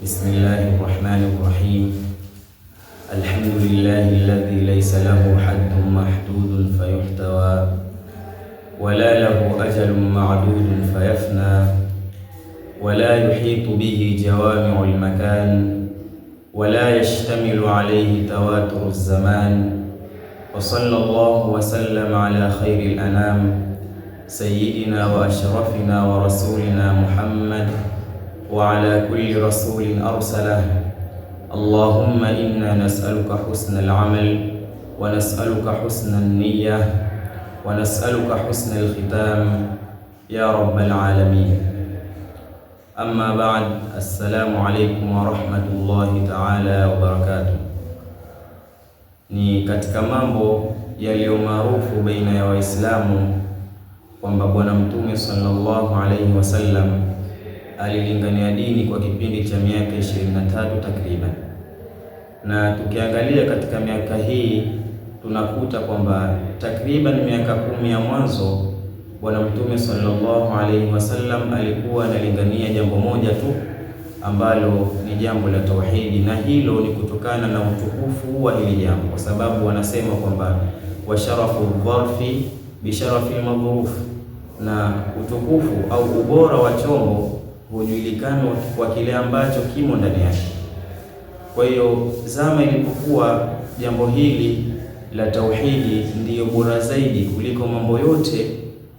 بسم الله الرحمن الرحيم. الحمد لله الذي ليس له حد محدود فيحتوى ولا له أجل معدود فيفنى ولا يحيط به جوامع المكان ولا يشتمل عليه تواتر الزمان. وصلى الله وسلم على خير الأنام سيدنا وأشرفنا ورسولنا محمد وعلى كل رسول أرسله. اللهم إنا نسألك حسن العمل ونسألك حسن النية ونسألك حسن الختام يا رب العالمين. أما بعد، السلام عليكم ورحمة الله تعالى وبركاته. Ni katika mambo yaliyo maarufu baina ya Waislamu kwamba Bwana Mtume sallallahu alaihi wasallam alilingania dini kwa kipindi cha miaka 23 takriban, na tukiangalia katika miaka hii tunakuta kwamba takriban miaka 10 ya mwanzo Bwana Mtume sallallahu alaihi wasallam alikuwa analingania jambo moja tu ambalo ni jambo la tauhidi, na hilo ni kutokana na utukufu wa hili jambo, kwa sababu wanasema kwamba wa sharafu dharfi bi sharafi madhuruf, na utukufu au ubora wa chombo hujulikana kwa kile ambacho kimo ndani yake. Kwa hiyo zama ilipokuwa jambo hili la tauhidi ndiyo bora zaidi kuliko mambo yote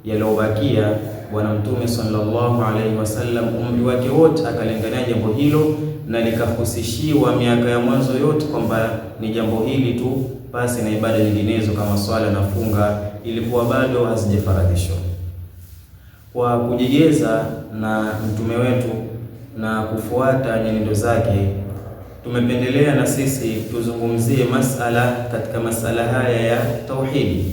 yaliyobakia, Bwana Mtume sallallahu alaihi wasallam umri wake wote akalingania jambo hilo, na likahusishiwa miaka ya mwanzo yote kwamba ni jambo hili tu, basi na ibada nyinginezo kama swala na funga ilikuwa bado hazijafaradhishwa. Kwa kujigeza na mtume wetu na kufuata nyenendo zake, tumependelea na sisi tuzungumzie masala katika masala haya ya tauhidi,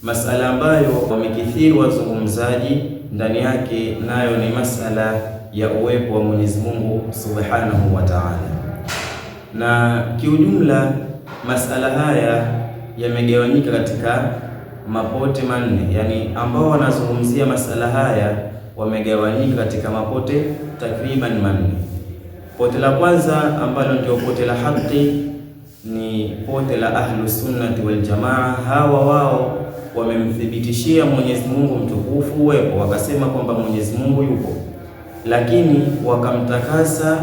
masala ambayo wamekithiri wazungumzaji ndani yake, nayo ni masala ya uwepo wa Mwenyezi Mungu Subhanahu wa Ta'ala. Na kiujumla masala haya yamegawanyika katika mapote manne, yani ambao wanazungumzia masala haya wamegawanyika katika mapote takriban manne. Pote la kwanza ambalo ndio pote la haki ni pote la Ahlus Sunnati wal Jamaa. Hawa wao wamemthibitishia Mwenyezi Mungu mtukufu uwepo, wakasema kwamba Mwenyezi Mungu yupo, lakini wakamtakasa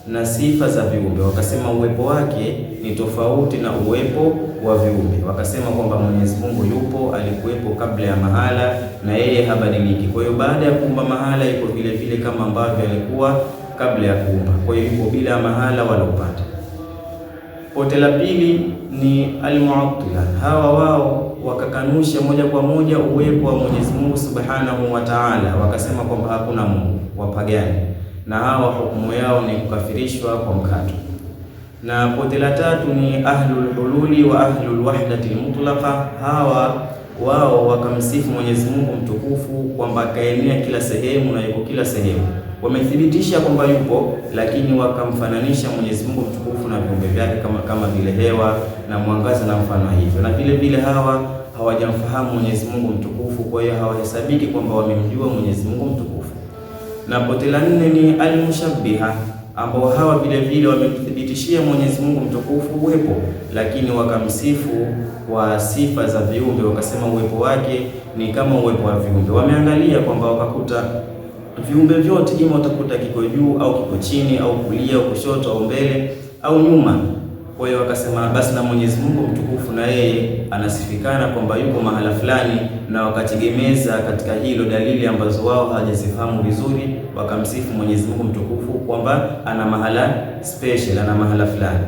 na sifa za viumbe, wakasema uwepo wake ni tofauti na uwepo wa viumbe. Wakasema kwamba Mwenyezi Mungu yupo, alikuwepo kabla ya mahala na yeye habadiliki. Kwa hiyo baada ya kuumba mahala yuko vile vile kama ambavyo alikuwa kabla ya kuumba, kwa hiyo yupo bila mahala wala upande. Pote la pili ni al-Mu'attila. Hawa wao wakakanusha moja kwa moja uwepo wa Mwenyezi Mungu Subhanahu wa Ta'ala, wakasema kwamba hakuna Mungu, wapagani, na hawa hukumu yao ni kukafirishwa kwa mkato. Na pote la tatu ni Ahlul Hululi wa Ahlul Wahdati al-Mutlaqa. Hawa wao wakamsifu Mwenyezi Mungu mtukufu kwamba kaenea kila sehemu na yuko kila sehemu. Wamethibitisha kwamba yupo, lakini wakamfananisha Mwenyezi Mungu mtukufu na viumbe vyake kama vile hewa na mwangaza na mfano hivyo, na vile vile hawa hawajamfahamu Mwenyezi Mungu mtukufu, kwa hiyo hawahesabiki kwamba wamemjua Mwenyezi Mungu mtukufu. Na pote la nne ni al-Mushabbiha, ambao hawa vile vile wamemthibitishia Mwenyezi Mungu mtukufu uwepo, lakini wakamsifu kwa sifa za viumbe, wakasema uwepo wake ni kama uwepo wa viumbe. Wameangalia kwamba wakakuta viumbe vyote ima utakuta kiko juu au kiko chini au kulia au kushoto au mbele au nyuma. Kwa hiyo wakasema basi na Mwenyezi Mungu mtukufu na yeye anasifikana kwamba yuko mahala fulani, na wakategemeza katika hilo dalili ambazo wao hawajazifahamu vizuri, wakamsifu Mwenyezi Mungu mtukufu kwamba ana mahala special, ana mahala fulani.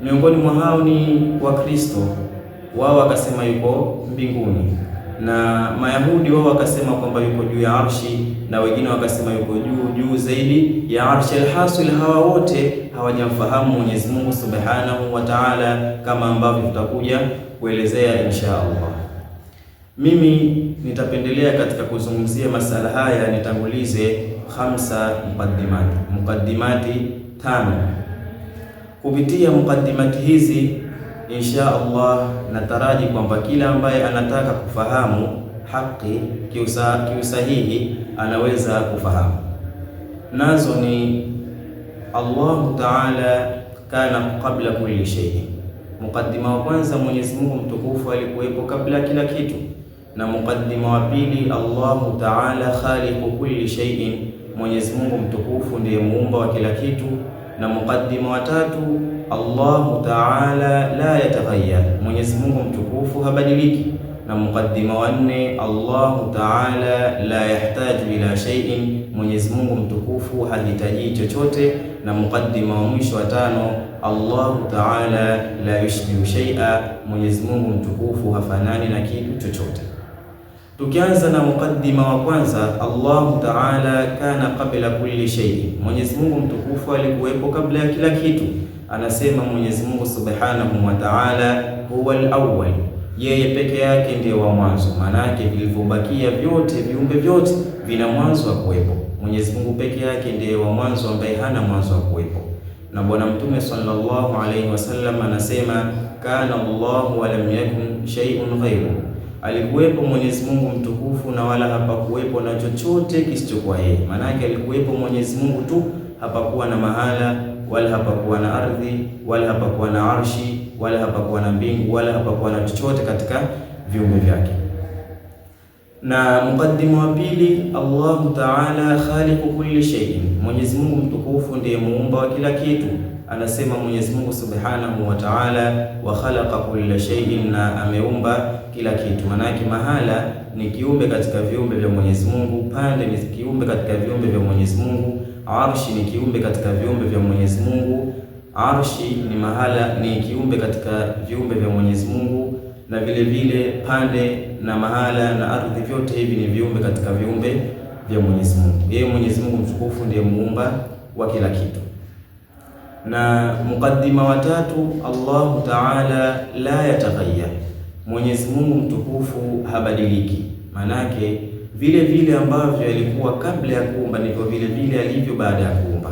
Miongoni mwa hao ni Wakristo, wao wakasema yuko mbinguni, na Mayahudi wao wakasema kwamba yuko juu ya arshi, na wengine wakasema yuko juu zaidi ya arshi. Alhasil, hawa wote hawajamfahamu Mwenyezi Mungu Subhanahu wa Ta'ala, kama ambavyo tutakuja kuelezea insha Allah. Mimi nitapendelea katika kuzungumzia masala haya nitangulize 5 mukaddimati 5. Kupitia mukaddimati hizi insha Allah nataraji kwamba kila ambaye anataka kufahamu haki kiusahihi anaweza kufahamu. Nazo ni Allahu Ta'ala kana qabla kulli shay'in. Mukaddima wa kwanza, Mwenyezi Mungu mtukufu alikuwepo kabla kila kitu, na mukaddima wa pili, Allahu Ta'ala khaliqu kulli shay'in, Mwenyezi Mungu mtukufu ndiye muumba wa kila kitu, na mukaddima wa tatu, Allahu Ta'ala la yataghayyar, Mwenyezi Mungu mtukufu habadiliki, na mukaddima wa nne, Allahu Ta'ala la yahtaju ila shay'in, Mwenyezi Mungu mtukufu hahitaji chochote, na mukaddima wa mwisho wa tano, Allahu Ta'ala la yushbihu shay'a, Mwenyezi Mungu mtukufu hafanani na kitu chochote. Tukianza na mukaddima wa kwanza, Allahu Ta'ala kana qabla kulli shay'in, Mwenyezi Mungu mtukufu alikuwepo kabla ya kila kitu. Anasema Mwenyezi Mungu Subhanahu wa Ta'ala, huwa al-awwal, yeye peke yake ndiye wa mwanzo. Maana yake vilivyobakia vyote, viumbe vyote vina mwanzo wa kuwepo. Mwenyezi Mungu peke yake ndiye wa mwanzo ambaye hana mwanzo wa kuwepo. Na Bwana Mtume sallallahu alayhi wasallam anasema, kana Allahu wa lam yakun shay'un ghayru, alikuwepo Mwenyezi Mungu mtukufu na wala hapakuwepo na chochote kisichokuwa yeye. Maana yake alikuwepo Mwenyezi Mungu tu, hapakuwa na mahala, wala hapakuwa na ardhi, wala hapakuwa na arshi, wala hapakuwa na mbingu, wala hapakuwa na chochote katika viumbe vyake. Na mukaddima wa pili, Allahu Ta'ala khaliqu kulli shay'in, Mwenyezi Mungu mtukufu ndiye muumba wa kila kitu. Anasema Mwenyezi Mungu Subhanahu wa Ta'ala, wa khalaqa kulla shay'in, na ameumba kila kitu. Manake mahala ni kiumbe katika viumbe vya Mwenyezi Mungu, pande ni kiumbe katika viumbe vya Mwenyezi Mungu, arshi ni kiumbe katika viumbe vya Mwenyezi Mungu, arshi ni mahala ni kiumbe katika viumbe vya Mwenyezi Mungu, na vile vile pande na mahala na ardhi, vyote hivi ni viumbe katika viumbe vya Mwenyezi Mungu. Yeye Mwenyezi Mungu mtukufu ndiye muumba wa kila kitu. Na mukaddima wa tatu, Allahu Ta'ala la yataghayyar, Mwenyezi Mungu mtukufu habadiliki. Manake vile vile ambavyo alikuwa kabla ya kuumba ndivyo vile vile alivyo baada ya kuumba.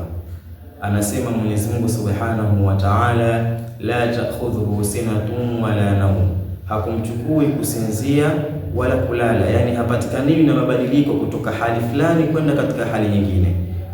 Anasema Mwenyezi Mungu Subhanahu wa Ta'ala, la ta'khudhuhu sinatun wala nawm, hakumchukui kusinzia wala kulala, yani hapatikaniwi na mabadiliko kutoka hali fulani kwenda katika hali nyingine.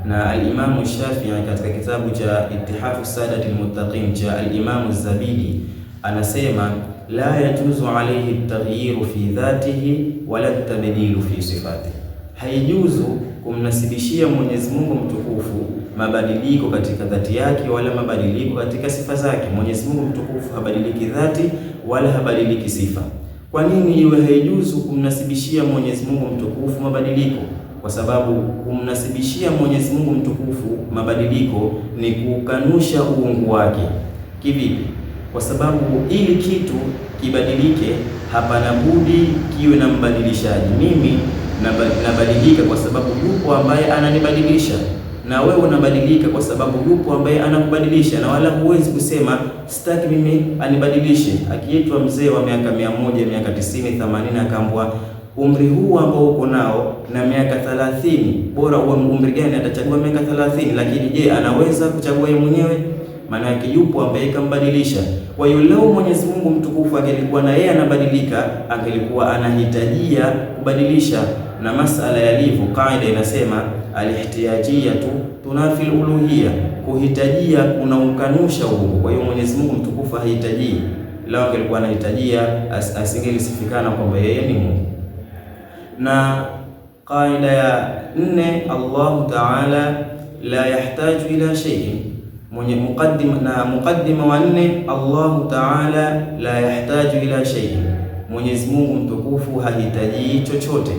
Na al-Imam Shafi'i katika kitabu cha Ittihafu Sadati al-Muttaqin cha al-Imam Zabidi anasema, la yajuzu alayhi at-taghyiru fi dhatihi wala at-tabdilu fi sifatihi, haijuzu kumnasibishia Mwenyezi Mungu mtukufu mabadiliko katika dhati yake wala mabadiliko katika sifa zake. Mwenyezi Mungu mtukufu habadiliki dhati wala habadiliki sifa. Kwa nini iwe haijuzu kumnasibishia Mwenyezi Mungu mtukufu mabadiliko? Kwa sababu kumnasibishia Mwenyezi Mungu mtukufu mabadiliko ni kukanusha uungu wake. Kivipi? Kwa sababu ili kitu kibadilike, hapana budi kiwe na mbadilishaji. Mimi nabadilika kwa sababu yupo ambaye ananibadilisha, na wewe unabadilika kwa sababu yupo ambaye anakubadilisha, na wala huwezi kusema sitaki mimi anibadilishe. Akiitwa mzee wa miaka 100, miaka 90, 80, akaambwa umri huu ambao uko nao na miaka 30, bora uwe umri gani? Atachagua miaka 30. Lakini je, anaweza kuchagua yeye mwenyewe? Maana yake yupo ambaye kambadilisha. Kwa hiyo leo Mwenyezi Mungu mtukufu angelikuwa na yeye anabadilika, angelikuwa anahitajia kubadilisha. Na masala yalivyo, kaida inasema alihtiyajiyatu tunafi uluhiyya, kuhitajia kuna ukanusha uungu. Kwa hiyo Mwenyezi Mungu mtukufu hahitaji. Lao angelikuwa anahitajia, asingelisifikana kwamba yeye ni Mungu. Na kaida ya 4, Allahu Ta'ala la yahtaju ila shay'in, mukaddima wa 4, Allahu Ta'ala la yahtaju ila shay'in, Mwenyezi Mungu mtukufu hahitaji chochote.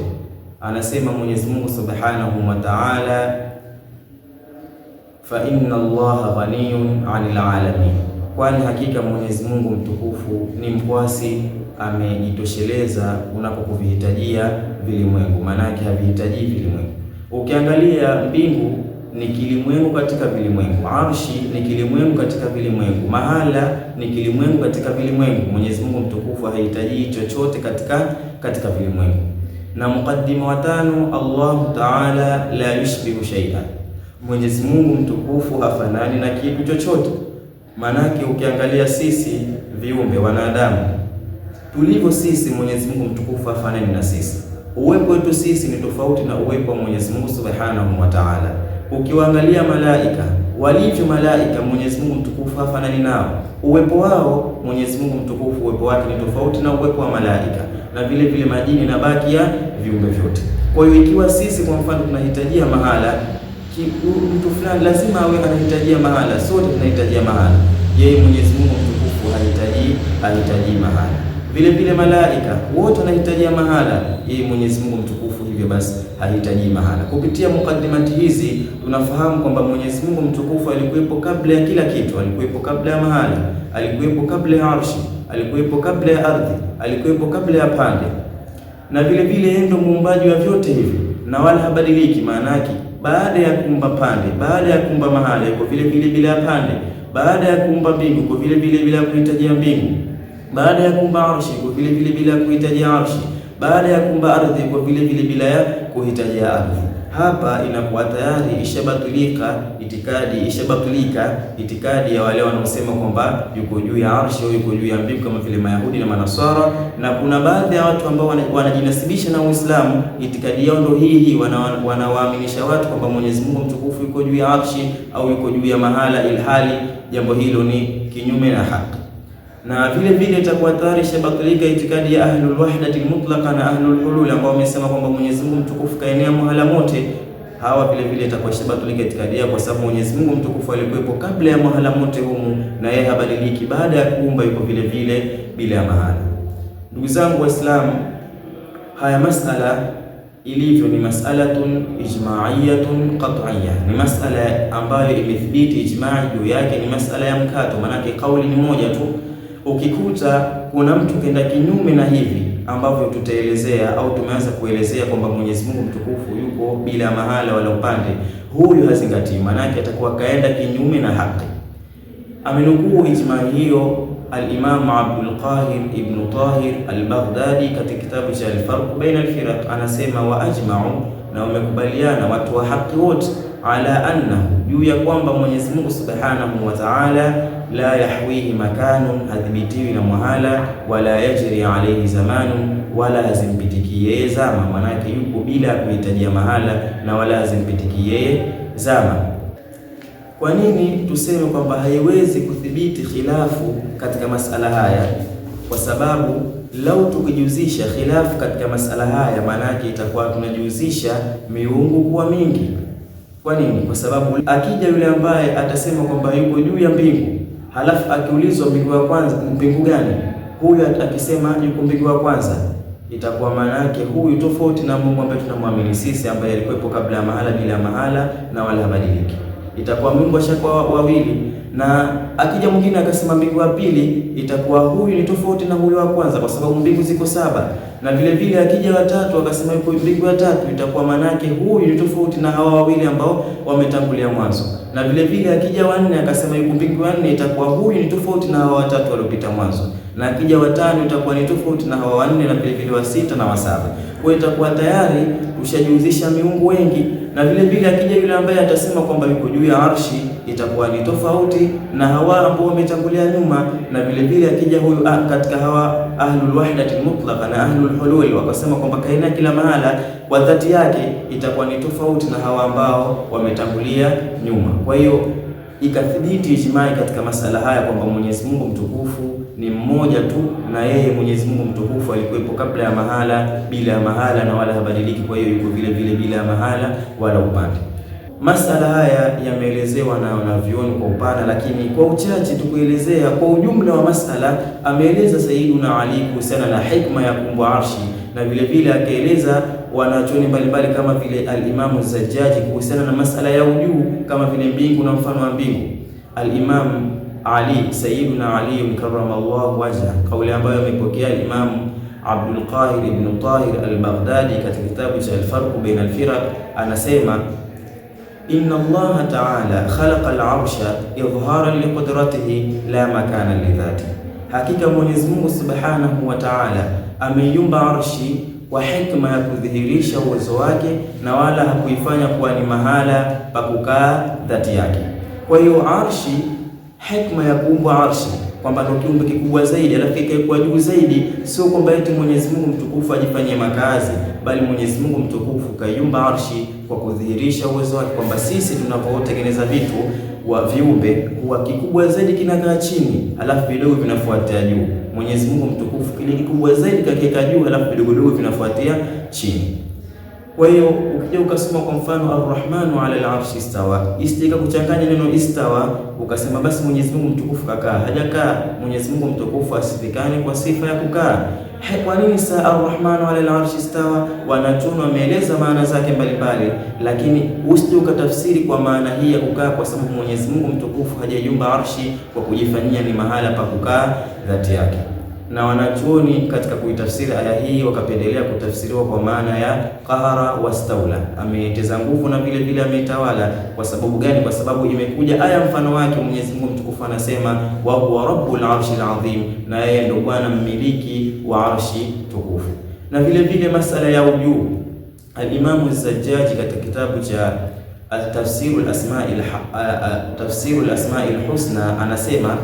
Anasema Mwenyezi Mungu Subhanahu wa Ta'ala, fa inna Allaha ghaniyun 'anil 'alamin, kwani hakika Mwenyezi Mungu mtukufu ni mkwasi, amejitosheleza unapokuvihitajia vilimwengu. Maana yake havihitaji vilimwengu. Ukiangalia mbingu ni kilimwengu katika vilimwengu, arshi ni kilimwengu katika vilimwengu, mahala ni kilimwengu katika vilimwengu. Mwenyezi Mungu mtukufu hahitaji chochote katika vilimwengu. Na mukaddima wa 5, Allahu Ta'ala la yushbihu shay'an, Mwenyezi Mungu mtukufu hafanani na kitu chochote. Manake ukiangalia sisi viumbe wanadamu tulivyo sisi, Mwenyezi Mungu mtukufu hafanani na sisi. Uwepo wetu sisi ni tofauti na uwepo wa Mwenyezi Mungu Subhanahu wa Ta'ala. Ukiwaangalia malaika walivyo malaika Mwenyezi Mungu mtukufu hafanani nao. Uwepo wao Mwenyezi Mungu mtukufu, uwepo wake ni tofauti na uwepo wa malaika, na vile vile majini na baki ya viumbe vyote. Kwa hiyo ikiwa sisi kwa mfano tunahitajia mahala, mtu fulani lazima awe anahitajia mahala, sote tunahitajia mahala. Yeye Mwenyezi Mungu mtukufu hahitaji mahala. Vile vile malaika wote wanahitajia mahala, yeye Mwenyezi Mungu mtukufu hivyo basi hahitaji mahala. Kupitia mukaddimati hizi tunafahamu kwamba Mwenyezi Mungu mtukufu alikuwepo kabla ya kila kitu, alikuwepo kabla ya mahala, alikuwepo kabla ya arshi, alikuwepo kabla ya ardhi, alikuwepo kabla ya pande, na vile vile yeye ndo muumbaji wa vyote hivi na wala habadiliki. Maana yake baada ya kuumba pande, baada ya kuumba mahala, yuko vile vile bila ya pande, baada ya kuumba mbingu yuko vile vile bila kuhitajia mbingu, baada ya kuumba arshi yuko vile vile bila kuhitajia arshi, baada ya kuumba ardhi yuko vile vile bila ya kuhitajia ardhi. Hapa inakuwa tayari ishabatulika itikadi ya wale wanaosema kwamba yuko juu ya arshi au yuko juu ya mbingu kama vile Mayahudi na Manasara, na kuna baadhi ya watu ambao wanajinasibisha na Uislamu, itikadi yao ndio hii, wanawaaminisha watu kwamba Mwenyezi Mungu mtukufu yuko juu ya arshi au yuko juu ya mahala, ilhali jambo hilo ni kinyume na haki. Na vile vile itakuwa tayari shabatulika itikadi ya ahlul wahdati mutlaqa na ahlul hulul ambao wamesema kwamba Mwenyezi Mungu mtukufu kaenea mahala mote. Hawa vile vile itakuwa shabatulika itikadi yao, kwa sababu Mwenyezi Mungu mtukufu alikuwepo kabla ya mahala mote humu, na yeye habadiliki. Baada ya kuumba yuko vile vile bila ya mahala. Ndugu zangu Waislamu, haya masala ilivyo ni mas'alatun ijma'iyatun qat'iyya, ni masala ambayo imethibiti ijma'i juu yake, ni masala ya mkato, manake kauli ni moja tu. Ukikuta kuna mtu kenda kinyume na hivi ambavyo tutaelezea au tumeanza kuelezea kwamba Mwenyezi Mungu mtukufu yuko bila mahala wala upande, huyu hazingatii, manake atakuwa kaenda kinyume na haki. Amenukuu ijma hiyo al-Imam Abdul Qahir ibn Tahir al-Baghdadi katika kitabu cha al-Farq baina al-Firaq, anasema wa ajma'u, na wamekubaliana watu wa haki wote, ala annahu, juu ya kwamba Mwenyezi Mungu subhanahu wa ta'ala la yahwihi makanun, hadhibitiwi na mahala, wala yajri alayhi zamanun, wala hazimpitikie zama, manake yuko bila kuhitajia mahala na wala hazimpitikie zama. Kwa nini tuseme kwamba haiwezi kuthibiti khilafu katika masala haya? Kwa sababu lau tukijuzisha khilafu katika masala haya, manake itakuwa tunajuzisha miungu kuwa mingi. Kwa nini? Kwa sababu akija yule ambaye atasema kwamba yuko juu ya mbingu, halafu akiulizwa mbingu ya kwanza mbingu gani, huyu akisema yuko mbingu ya kwanza, itakuwa maana yake huyu tofauti na Mungu ambaye tunamwamini sisi, ambaye alikuwepo kabla ya mahala, bila mahala na wala habadiliki. Itakuwa Mungu ashakuwa wawili, na akija mwingine akasema mbingu ya pili, itakuwa huyu ni tofauti na huyu wa kwanza, kwa sababu mbingu ziko saba. Na vile vile akija watatu akasema yuko mbingu ya tatu, itakuwa maana yake huyu ni tofauti na hawa wawili ambao wametangulia mwanzo. Na vile vile akija wanne akasema yuko mbingu ya nne, itakuwa huyu ni tofauti na hawa watatu waliopita mwanzo. Na akija watano itakuwa ni tofauti na hawa wanne, na vile vile wa sita na wa saba. Kwa hiyo itakuwa tayari tushajihusisha miungu wengi. Na vile vile akija yule ambaye atasema kwamba yuko juu ya arshi, itakuwa ni tofauti na hawa ambao wametangulia nyuma. Na vile vile akija huyu katika hawa ahlul wahdati mutlaqa na ahlul hulul, wakasema kwamba kaina kila mahala kwa dhati yake, itakuwa ni tofauti na hawa ambao wametangulia nyuma. Kwa hiyo ikathibiti ijmai katika masala haya kwamba Mwenyezi Mungu mtukufu ni mmoja tu, na yeye Mwenyezi Mungu mtukufu alikuwepo kabla ya mahala, bila ya mahala na wala habadiliki. Kwa hiyo yuko vile vile bila ya mahala wala upande. Masala haya yameelezewa na wanavyuoni kwa upana, lakini kwa uchache tukuelezea kwa ujumla wa masala. Ameeleza Sayyiduna Ali kuhusiana na hikma ya kuumbwa arshi, na vile vile akaeleza wanachuoni mbalimbali kama vile al-Imam az-Zajjaji kuhusiana na masala ya ujuu kama vile mbingu na mfano wa mbingu. Al-Imam Ali, Sayyiduna Ali karramallahu wajha, kauli ambayo amepokea al-Imam Abdul Qahir ibn Tahir al-Baghdadi katika kitabu cha al-Farq baina al-Firaq, anasema inna Allah ta'ala khalaqa al-arsha idharan liqudratihi la makana lidhati, hakika Mwenyezi Mungu subhanahu wa ta'ala ameiumba arshi kwa hikma ya kudhihirisha uwezo wake, na wala hakuifanya kuwa ni mahala pa kukaa dhati yake. Kwa hiyo arshi, hikma ya kuumbwa arshi kwamba ndio kiumbe kikubwa zaidi, alafu kikaikuwa juu zaidi, sio kwamba eti Mwenyezi Mungu mtukufu ajifanyie makazi, bali Mwenyezi Mungu mtukufu kaiumba arshi kwa kudhihirisha uwezo wake, kwamba sisi tunapotengeneza vitu wa viumbe huwa kikubwa zaidi kinakaa chini, alafu vidogo vinafuatia juu. Mwenyezi Mungu mtukufu kile kikubwa zaidi kakiweka juu, alafu vidogo vinafuatia chini. Kwa hiyo ukija ukasema kwa mfano Ar-Rahmanu ala al-arshi istawa, istika kuchanganya neno istawa ukasema basi Mwenyezi Mungu mtukufu kakaa. Hajakaa. Mwenyezi Mungu mtukufu asifikane kwa sifa ya kukaa. Kwa nini saa Ar-Rahmanu ala al-arshi istawa? Wanachuoni wameeleza maana zake mbalimbali, lakini usije ukatafsiri kwa maana hii ya kukaa, kwa sababu Mwenyezi Mungu mtukufu hajaiumba arshi kwa kujifanyia ni mahala pa kukaa dhati yake. Na wanachuoni katika kuitafsiri aya hii wakapendelea kutafsiriwa kwa maana ya qahara wastaula, ameteza nguvu na vile vile ametawala. Kwa sababu gani? Kwa sababu imekuja aya mfano wake, Mwenyezi Mungu mtukufu anasema wa huwa rabbul arshil azim, na yeye ndio Bwana mmiliki wa arshi tukufu. Na vile vile masala ya ujuu, al-Imam az-Zajjaji katika kitabu cha tafsirul asma'il husna anasema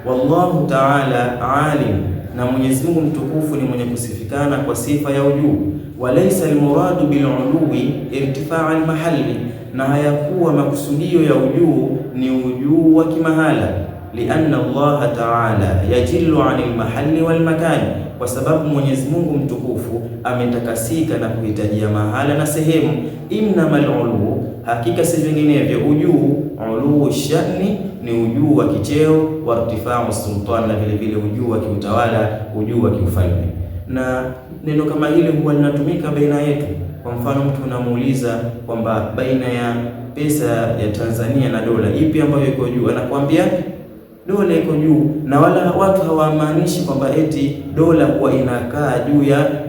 wallahu ta'ala alim, na Mwenyezi Mungu mtukufu ni mwenye kusifikana kwa sifa ya ujuu. Walaysa almuradu biluluwi irtifaa almahalli, na hayakuwa makusudio ya ujuu ni ujuu wa kimahala. Lianna Allaha ta'ala yajillu anil mahalli wal makani, kwa sababu Mwenyezi Mungu mtukufu ametakasika na kuhitajia mahala na sehemu. Innamal ulu, hakika si vinginevyo ujuu, uluu shani ni ujuu wa kicheo, wa irtifa'u sultan, na vile vile ujuu wa kiutawala, ujuu wa kiufalme. Na neno kama hili huwa linatumika baina yetu. Kwa mfano, mtu unamuuliza kwamba baina ya pesa ya Tanzania na dola ipi ambayo iko juu, anakuambia dola iko juu, na wala watu hawamaanishi kwamba eti dola huwa inakaa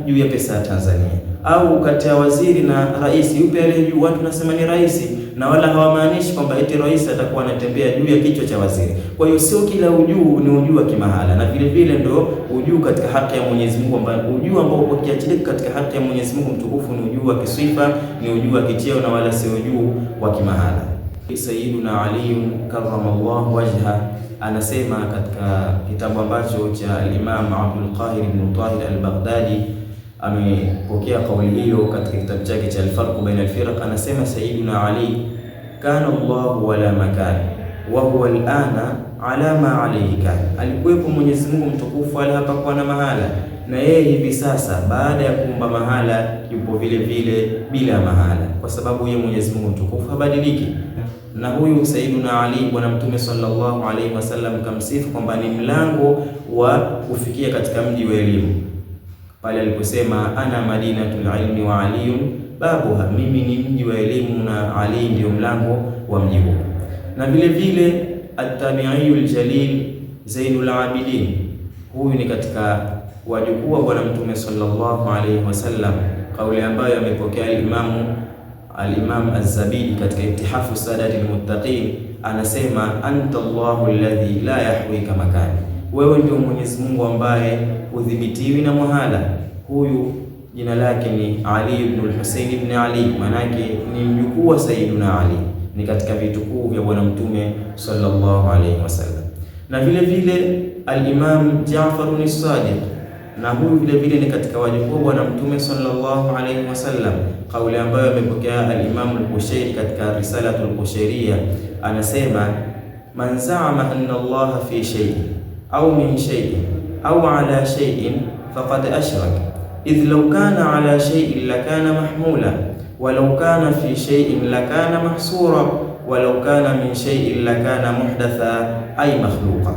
juu ya pesa ya Tanzania. Au kati ya waziri na rais yupi aliye juu, watu nasema ni rais, na wala hawamaanishi kwamba eti rais atakuwa anatembea juu ya kichwa cha waziri. Kwa hiyo sio kila ujuu ni ujuu wa kimahala, na vile vile ndo ujuu katika haki ya Mwenyezi Mungu, ambao ujuu ambao ukiachilika katika haki ya Mwenyezi Mungu mtukufu ni ujuu wa kisifa, ni ujuu wa kicheo, na wala sio ujuu wa kimahala. Sayyiduna Ali karramallahu wajha anasema katika kitabu ambacho cha al-Imam Abdul Qahir ibn Tahir al-Baghdadi amepokea kauli hiyo katika kitabu chake cha al-Farq baina al-Firaq. Anasema Sayyiduna Ali kana Allahu wala makan wa huwa al-ana ala ma alayhi kan, alikuwepo Mwenyezi Mungu mtukufu wala hapakuwa na mahala, na yeye hivi sasa baada ya kuumba mahala yupo vile vile bila mahala, kwa sababu yeye Mwenyezi Mungu mtukufu habadiliki. Na huyu Sayyiduna Ali bwana Mtume sallallahu alaihi wasallam kamsifu kwamba ni mlango wa kufikia katika mji wa elimu, pale aliposema ana madinatul ilmi wa aliyun babuha, mimi ni mji wa elimu na Ali ndio mlango wa mji huo. Na vile vile at-tabi'iyul jalil Zainul Abidin, huyu ni katika wajukuu wa bwana Mtume sallallahu alaihi wasallam, kauli ambayo amepokea al-Imam Az-Zabidi katika Ittihafu Sadati al-Muttaqin, anasema anta Allahu alladhi la yahwika makani, wewe ndio Mwenyezi Mungu ambaye udhibitiwi na mahala. Huyu jina lake ni Ali ibn al-Husayn ibn Ali, manake ni mjukuu wa Sayyiduna Ali, ni katika vitukuu vya bwana Mtume sallallahu alayhi wasallam. Na vile vile al-Imam Jaafar as-Sadiq, na huyu vile vile ni katika wajukuu wa bwana Mtume sallallahu alayhi wasallam, kauli ambayo amepokea al-Imam al-Bushairi katika Risalatul Bushairiyya, anasema man za'ama anna Allah fi shay'in au min shay'in au ala shay'in faqad ashrak, idh law kana ala shay'in lakana mahmula walau kana fi shay'in lakana mahsura walau kana min shay'in lakana muhdatha ay makhluqa.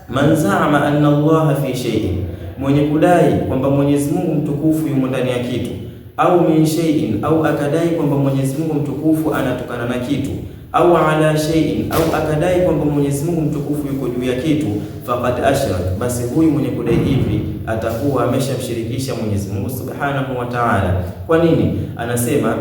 Man za'ama anna Allah fi shay'in, mwenye kudai kwamba Mwenyezi Mungu mtukufu yumo ndani ya kitu, au min shay'in, au akadai kwamba Mwenyezi Mungu mtukufu anatokana na kitu, au ala shay'in, au akadai kwamba Mwenyezi Mungu mtukufu yuko juu ya kitu, faqad ashrak, basi huyu mwenye kudai hivi atakuwa ameshamshirikisha Mwenyezi Mungu subhanahu wa ta'ala. Kwa nini? Anasema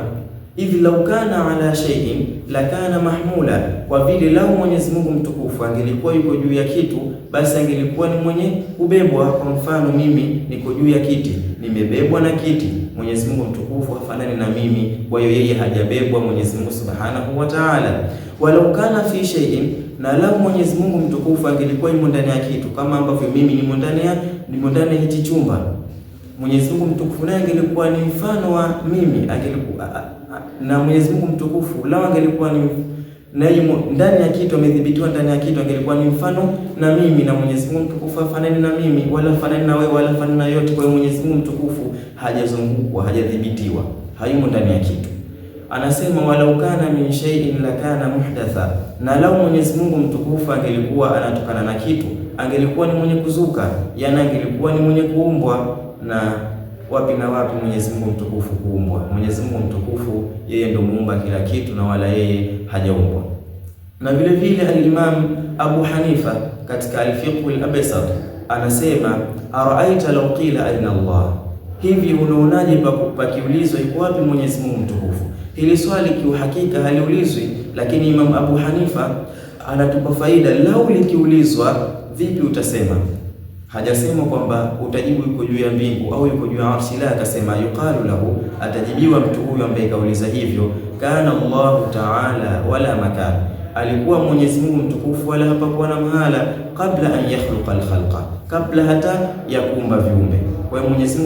idh law kana ala shay'in lakana mahmula, kwa vile lau Mwenyezi Mungu mtukufu angelikuwa yuko juu ya kitu, basi angelikuwa ni mwenye kubebwa. Kwa mfano, mimi niko juu ya kiti, nimebebwa na kiti. Mwenyezi Mungu mtukufu hafanani na mimi, kwa hiyo yeye hajabebwa Mwenyezi Mungu subhanahu wa ta'ala. Walau kana fi shay'in, na lau Mwenyezi Mungu mtukufu angelikuwa yumo ndani ya kitu, kama ambavyo mimi nimo ndani ya hichi chumba, Mwenyezi Mungu mtukufu naye angelikuwa ni mfano wa mimi, angelikuwa na Mwenyezi Mungu mtukufu lao angelikuwa na ndani ya kitu, amedhibitiwa ndani ya kitu, angelikuwa ni mfano na mimi, na Mwenyezi Mungu mtukufu afanane na mimi wala afanane na wewe wala afanane na yote. Kwa hiyo Mwenyezi Mungu mtukufu hajazungukwa, hajadhibitiwa, hayumo ndani ya kitu. Anasema walau kana min shay'in lakana muhdatha, na lau Mwenyezi Mungu mtukufu angelikuwa anatokana na kitu, angelikuwa ni mwenye kuzuka, yani angelikuwa ni mwenye kuumbwa. Na wapi na wapi Mwenyezi Mungu mtukufu kuumbwa? Mwenyezi Mungu mtukufu yeye ndio muumba kila kitu, na wala yeye hajaumbwa. Na vile vile al-Imam Abu Hanifa katika al-Fiqh al-Absat anasema araaita law qila aina Allah, hivi unaonaje pakiulizwa iko wapi Mwenyezi Mungu mtukufu? Hili swali kiuhakika haliulizwi, lakini Imam Abu Hanifa anatupa faida, lau likiulizwa vipi utasema. Hajasema kwamba utajibu yuko juu ya mbingu au yuko juu ya arshi, la, akasema yuqalu lahu, atajibiwa mtu huyu ambaye kauliza hivyo, kana Allahu ta'ala wala makan, alikuwa Mwenyezi Mungu mtukufu wala hapakuwa na mahala, kabla an yakhluqa al-khalqa, kabla hata ya kuumba viumbe. Kwa hiyo Mwenyezi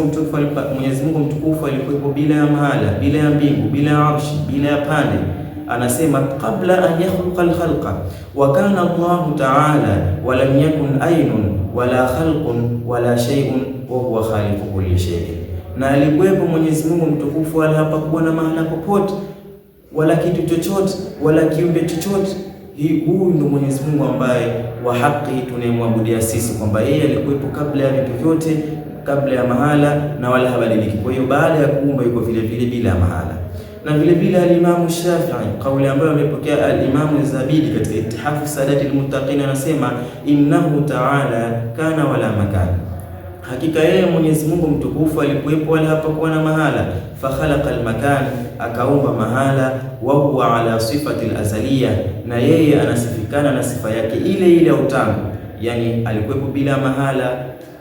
Mungu mtukufu alikuwa bila ya mahala, bila ya mbingu, bila ya arshi, bila ya pande. Anasema kabla an yakhluqa al-khalqa, wa kana Allahu ta'ala wa lam yakun aynun wala khalqun wala shay'un wa huwa khaliqu kulli shay'in, na alikuwepo Mwenyezi Mungu mtukufu wala hapakuwa na mahala popote wala kitu chochote wala kiumbe chochote. Huyu ndio Mwenyezi Mungu ambaye wa haki tunayemwabudia sisi, kwamba yeye alikuwepo kabla ya vitu vyote, kabla ya mahala, na wala habadiliki. Kwa hiyo baada ya kuumba yuko vile vile bila mahala. Na vile vile al-Imam Shafi'i, kauli ambayo amepokea al-Imam Zabidi katika Ittihafu Sadati al-Muttaqin, anasema innahu ta'ala kana wala makan, hakika yeye Mwenyezi Mungu mtukufu alikuwepo wala hapakuwa na mahala. Fa khalaqa al-makan, akaumba mahala. Wa huwa ala sifati al-azaliyah, na yeye anasifikana na sifa yake ile ile ya utangu, yani alikuwepo bila mahala,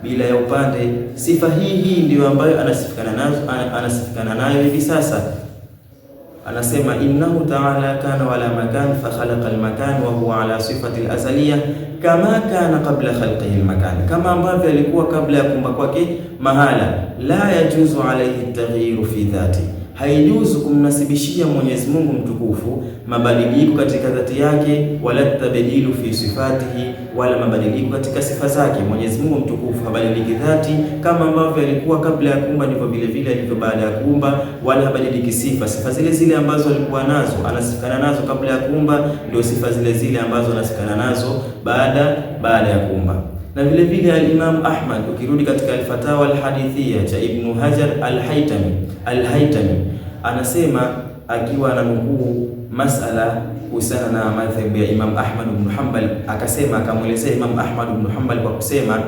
bila ya upande. Sifa hii ndio ambayo anasifikana nayo hivi sasa. Anasema innahu ta'ala kana wala makan fa khalaqa al-makan wa huwa ala sifati al-azaliyah kama kana qabla khalqihi al-makan, kama ambavyo alikuwa kabla ya kuumba kwake mahala. La yajuzu alayhi at-taghyiru fi dhati, haijuzu kumnasibishia Mwenyezi Mungu mtukufu mabadiliko katika dhati yake, wala tabdilu fi sifatihi, wala mabadiliko katika sifa zake. Mwenyezi Mungu mtukufu habadiliki dhati, kama ambavyo alikuwa kabla ya kuumba ndivyo vile vile alivyo baada ya kuumba, wala habadiliki sifa. Sifa zile zile ambazo alikuwa nazo anasifikana nazo kabla ya kuumba, ndio sifa zile zile ambazo anasikana nazo baada ya kuumba. Na vile vile al-Imam Ahmad, ukirudi katika al-Fatawa al-Hadithiyya cha Ibn Hajar al-Haytami anasema, akiwa ananukuu masala kuhusiana na madhhabu ya Imam Ahmad ibn Hanbal, akasema, akamwelezea Imam Ahmad ibn Hanbal kwa kusema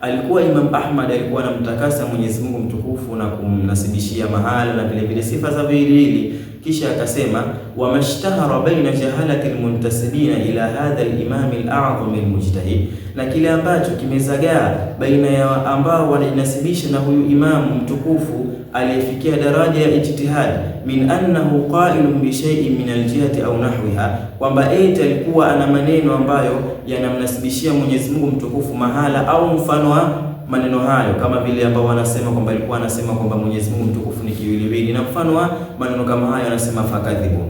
alikuwa Imam Ahmad alikuwa anamtakasa Mwenyezi Mungu mtukufu na kumnasibishia mahala na vile vile sifa za viwili. Kisha akasema wa mashtahara baina jahalati almuntasibina ila hadha al-imam al-a'zam al-mujtahid, na kile ambacho kimezagaa baina ya ambao wanajinasibisha na huyu imamu mtukufu aliyefikia daraja ya ijtihad, min annahu qailun bi shay'in min al-jihati au nahwiha, kwamba eti alikuwa ana maneno ambayo yanamnasibishia Mwenyezi Mungu mtukufu mahala au mfano wa maneno hayo, kama vile ambao wanasema kwamba alikuwa anasema kwamba Mwenyezi Mungu mtukufu ni kiwiliwili, na mfano wa maneno kama hayo anasema fakadhibu.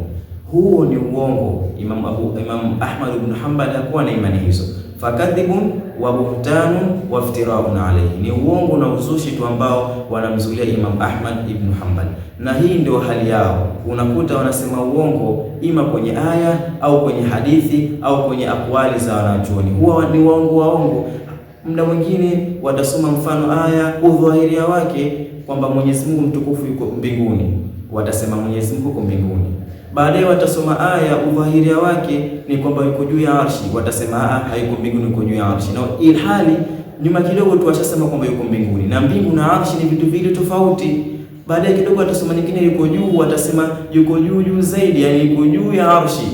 Huo ni uongo. Imam Ahmad ibn Hanbal hakuwa na imani hizo. Fakadhibun wa buhtanun wa iftiraun alayhi, ni uongo na uzushi tu ambao wanamzulia Imam Ahmad ibn Hanbal, na hii ndio hali yao. Unakuta wanasema uongo ima kwenye aya au kwenye hadithi au kwenye akwali za wanachuoni, huwa ni waongo. Muda mwingine watasoma mfano aya udhahiria wake kwamba Mwenyezi Mungu mtukufu yuko mbinguni, watasema Mwenyezi Mungu yuko mbinguni. Baadaye watasoma aya udhahiria wake ni kwamba yuko juu ya arshi, watasema hayuko mbinguni, yuko juu ya arshi. Na ilhali nyuma kidogo tu washasema kwamba yuko mbinguni, na mbingu na arshi ni vitu vile tofauti. Baadaye kidogo watasoma nyingine yuko juu, watasema yuko juu zaidi, yani yuko juu ya arshi.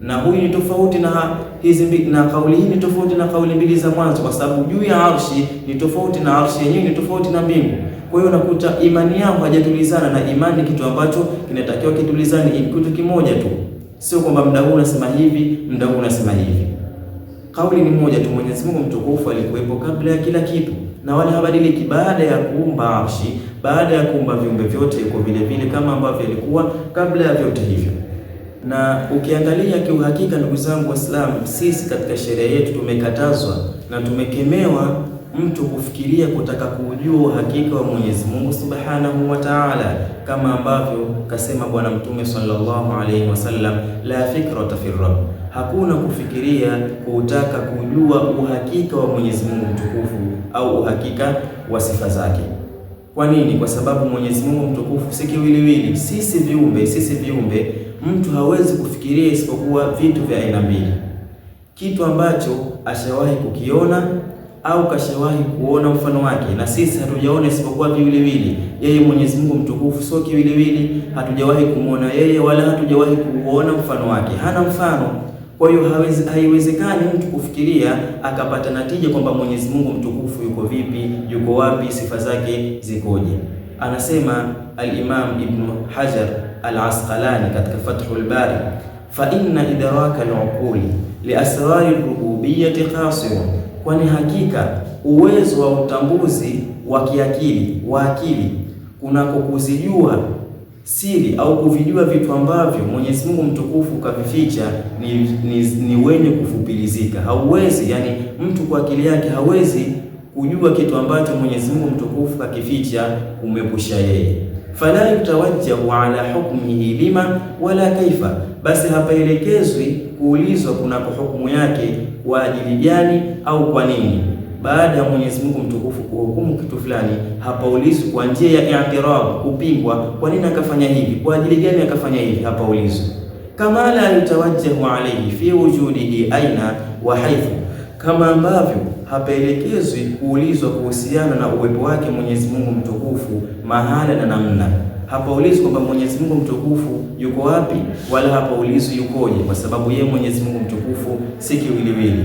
Na huyu ni tofauti na hizi mbili, na kauli hii ni tofauti na kauli mbili za mwanzo, kwa sababu juu ya arshi ni tofauti na arshi yenyewe ni tofauti na mbingu. Kwa hiyo unakuta imani yao hajatulizana, na imani kitu ambacho kinatakiwa kitulizane ni kitu kimoja tu, sio kwamba muda huu unasema hivi, muda huu unasema hivi. Kauli ni moja tu, Mwenyezi Mungu mtukufu alikuwepo kabla ya kila kitu na wala habadiliki. Baada ya kuumba arshi, baada ya kuumba viumbe vyote, yuko vile vile kama ambavyo alikuwa kabla ya vyote hivyo. Na ukiangalia kiuhakika, ndugu zangu Waislamu, sisi katika sheria yetu tumekatazwa na tumekemewa mtu kufikiria kutaka kujua uhakika wa Mwenyezi Mungu Subhanahu wa Ta'ala, kama ambavyo kasema Bwana Mtume sallallahu alayhi wasallam, la fikrata fi rabb, hakuna kufikiria kutaka kujua uhakika wa Mwenyezi Mungu mtukufu au uhakika wa sifa zake. Kwa nini? Kwa sababu Mwenyezi Mungu mtukufu si kiwiliwili. Sisi viumbe mtu hawezi kufikiria isipokuwa vitu vya aina mbili: kitu ambacho ashawahi kukiona au kashawahi kuona mfano wake, na sisi hatujaona isipokuwa viwiliwili. Yeye Mwenyezi Mungu mtukufu sio kiwiliwili, hatujawahi kumwona yeye wala hatujawahi kuona mfano wake, hana mfano. Kwa hiyo haiwezekani mtu kufikiria akapata natija kwamba Mwenyezi Mungu mtukufu yuko vipi, yuko wapi, sifa zake zikoje. Anasema al-Imam Ibn Hajar al-Asqalani katika Fathul Bari, fa inna idraka al-uquli li asrari rububiyyati qasirun, kwani hakika uwezo wa utambuzi wa kiakili wa akili kunako kuzijua siri au kuvijua vitu ambavyo Mwenyezi Mungu mtukufu kavificha ni wenye kufupilizika. Hauwezi, yani mtu kwa akili yake hawezi kujua kitu ambacho Mwenyezi Mungu mtukufu kakificha kumepusha yeye. Fala yutawajjahu ala hukmihi lima wala kaifa, basi hapaelekezwi kuulizwa kunako hukumu yake kwa ajili gani au kwa nini. Baada ya Mwenyezi Mungu mtukufu kuhukumu kitu fulani, hapaulizwi kwa njia ya i'tirab, kupingwa, kwa nini akafanya hivi, kwa ajili gani akafanya hivi, hapaulizwi. Kama la yutawajjahu alayhi fi wujudihi aina wa haythu, kama ambavyo hapaelekezwi kuulizwa kuhusiana na uwepo wake Mwenyezi Mungu mtukufu mahala na namna. Hapaulizwi kwamba Mwenyezi Mungu mtukufu yuko wapi, wala hapaulizwi yukoje, kwa sababu yeye Mwenyezi Mungu mtukufu si kiwiliwili.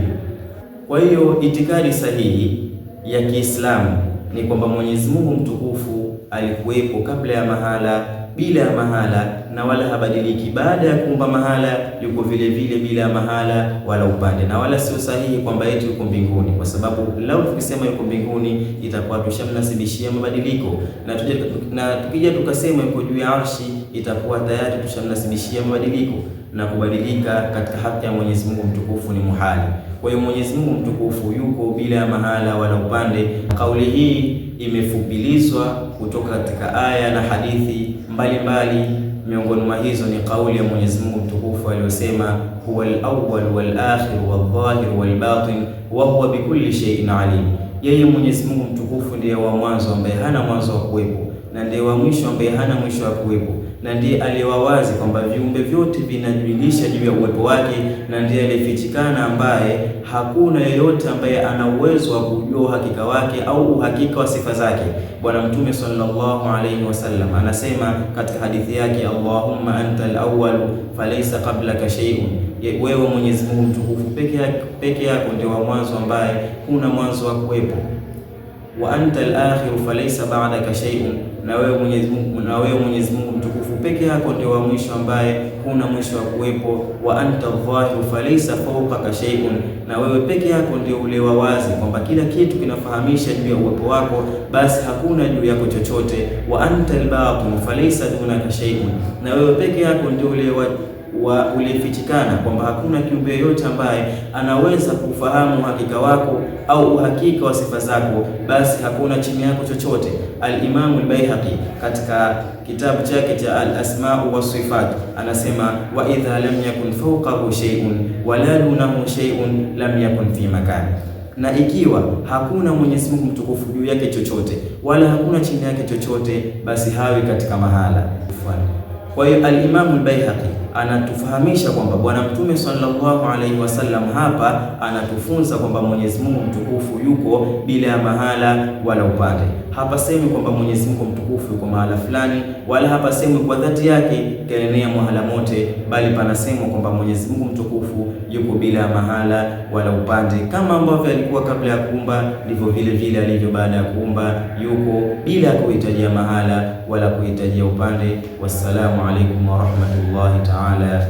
Kwa hiyo itikadi sahihi ya Kiislamu ni kwamba Mwenyezi Mungu mtukufu alikuwepo kabla ya mahala, bila ya mahala, na wala habadiliki. Baada ya kuumba mahala yuko vile vile bila ya mahala wala upande, na wala sio sahihi kwamba eti yuko mbinguni, kwa sababu lau tukisema yuko mbinguni itakuwa tushamnasibishia mabadiliko, na tukija tukasema yuko juu ya arshi itakuwa tayari tushamnasibishia mabadiliko, na kubadilika katika haki ya Mwenyezi Mungu mtukufu ni muhali. Kwa hiyo Mwenyezi Mungu mtukufu yuko bila ya mahala wala upande. Kauli hii imefupilizwa kutoka katika aya na hadithi mbalimbali. Miongoni mwa hizo ni kauli ya Mwenyezi Mungu mtukufu aliyosema, huwal awwal wal akhir wal zahir wal batin wa huwa bikulli shay'in alim. Yeye Mwenyezi Mungu mtukufu ndiye wa mwanzo ambaye hana mwanzo wa kuwepo, na ndiye wa mwisho ambaye hana mwisho wa kuwepo, na ndiye aliyewawazi kwamba viumbe vyote vinajulisha juu ya uwepo wake, na ndiye aliyefichikana ambaye hakuna yeyote ambaye ana uwezo wa kujua uhakika wake au uhakika wa sifa zake. Bwana Mtume sallallahu alayhi wasallam anasema katika hadithi yake, Allahumma antal awwal falaysa qablaka shay'un, wewe Mwenyezi Mungu mtukufu peke yako ndio wa mwanzo ambaye huna mwanzo wa kuwepo. Wa antal akhir falaysa ba'daka shay'un, na wewe Mwenyezi Mungu mtukufu peke yako ndio wa mwisho ambaye huna mwisho wa kuwepo. Wa anta dhahir falaysa fawqaka shay'un, na wewe peke yako ndio ule wa wazi kwamba kila kitu kinafahamisha juu ya uwepo wako, basi hakuna juu yako chochote. Wa anta al-batin falaysa dunaka shay'un, na wewe peke yako ndio ule uliyefichikana kwamba hakuna kiumbe yoyote ambaye anaweza kufahamu uhakika wako au uhakika wa sifa zako, basi hakuna chini yako chochote. Al-Imam al-Baihaqi katika kitabu chake cha al-Asma wa Sifat anasema, wa idha lam yakun fawqahu shay'un wala dunahu shay'un lam yakun fi makan, na ikiwa hakuna Mwenyezi Mungu mtukufu juu yake chochote wala hakuna chini yake chochote, basi hawi katika mahala. Kwa hiyo al-Imam al-Baihaqi anatufahamisha kwamba Bwana Mtume sallallahu alaihi wasallam hapa anatufunza kwamba Mwenyezi Mungu mtukufu yuko bila ya mahala wala upande. Hapa semi kwamba Mwenyezi Mungu mtukufu yuko mahala fulani, wala hapa semi kwa dhati yake kaenea mahala mote, bali panasemwa kwamba Mwenyezi Mungu mtukufu yuko bila ya mahala wala upande. Kama ambavyo alikuwa kabla ya kuumba, ndivyo vile vile alivyo baada ya kuumba, yuko bila kuhitajia mahala wala kuhitajia upande. Wassalamu alaikum wa rahmatullahi ta'ala